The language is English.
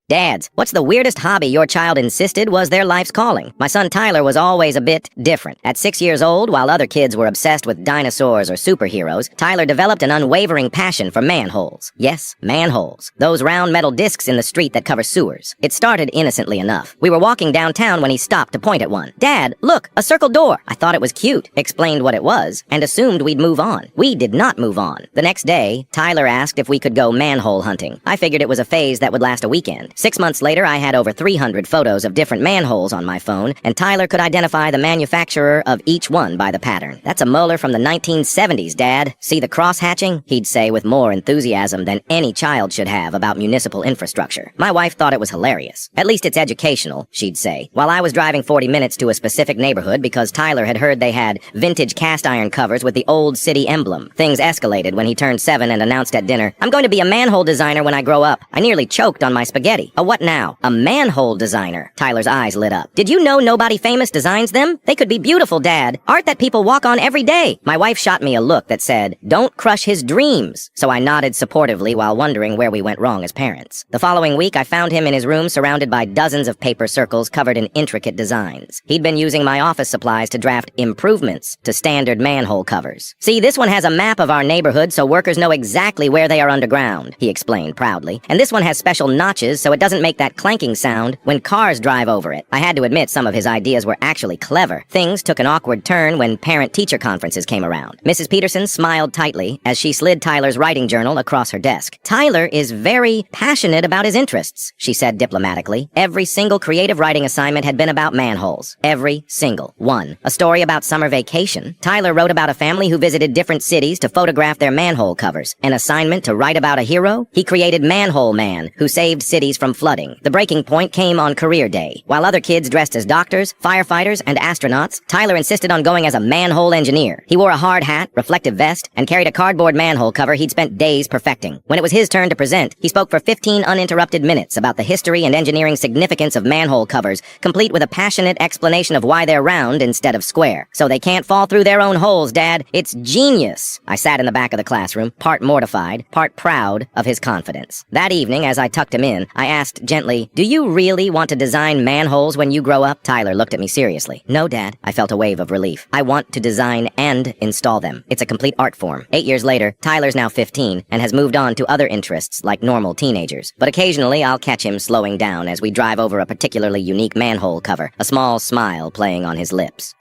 Dads, what's the weirdest hobby your child insisted was their life's calling? My son Tyler was always a bit different. At 6 years old, while other kids were obsessed with dinosaurs or superheroes, Tyler developed an unwavering passion for manholes. Yes, manholes. Those round metal discs in the street that cover sewers. It started innocently enough. We were walking downtown when he stopped to point at one. "Dad, look, a circle door." I thought it was cute, explained what it was, and assumed we'd move on. We did not move on. The next day, Tyler asked if we could go manhole hunting. I figured it was a phase that would last a weekend. 6 months later, I had over 300 photos of different manholes on my phone, and Tyler could identify the manufacturer of each one by the pattern. "That's a molar from the 1970s, Dad. See the cross-hatching?" he'd say with more enthusiasm than any child should have about municipal infrastructure. My wife thought it was hilarious. "At least it's educational," she'd say. While I was driving 40 minutes to a specific neighborhood because Tyler had heard they had vintage cast-iron covers with the old city emblem. Things escalated when he turned 7 and announced at dinner, "I'm going to be a manhole designer when I grow up." I nearly choked on my spaghetti. "A what now?" "A manhole designer." Tyler's eyes lit up. "Did you know nobody famous designs them? They could be beautiful, Dad. Art that people walk on every day." My wife shot me a look that said, "Don't crush his dreams." So I nodded supportively while wondering where we went wrong as parents. The following week, I found him in his room surrounded by dozens of paper circles covered in intricate designs. He'd been using my office supplies to draft improvements to standard manhole covers. "See, this one has a map of our neighborhood so workers know exactly where they are underground," he explained proudly. "And this one has special notches so it doesn't make that clanking sound when cars drive over it." I had to admit some of his ideas were actually clever. Things took an awkward turn when parent-teacher conferences came around. Mrs. Peterson smiled tightly as she slid Tyler's writing journal across her desk. "Tyler is very passionate about his interests," she said diplomatically. Every single creative writing assignment had been about manholes. Every single one. A story about summer vacation. Tyler wrote about a family who visited different cities to photograph their manhole covers. An assignment to write about a hero? He created Manhole Man, who saved cities from flooding. The breaking point came on career day. While other kids dressed as doctors, firefighters, and astronauts, Tyler insisted on going as a manhole engineer. He wore a hard hat, reflective vest, and carried a cardboard manhole cover he'd spent days perfecting. When it was his turn to present, he spoke for 15 uninterrupted minutes about the history and engineering significance of manhole covers, complete with a passionate explanation of why they're round instead of square. "So they can't fall through their own holes, Dad. It's genius." I sat in the back of the classroom, part mortified, part proud of his confidence. That evening, as I tucked him in, I asked gently, "Do you really want to design manholes when you grow up?" Tyler looked at me seriously. "No, Dad." I felt a wave of relief. "I want to design and install them. It's a complete art form." 8 years later, Tyler's now 15 and has moved on to other interests like normal teenagers. But occasionally, I'll catch him slowing down as we drive over a particularly unique manhole cover, a small smile playing on his lips.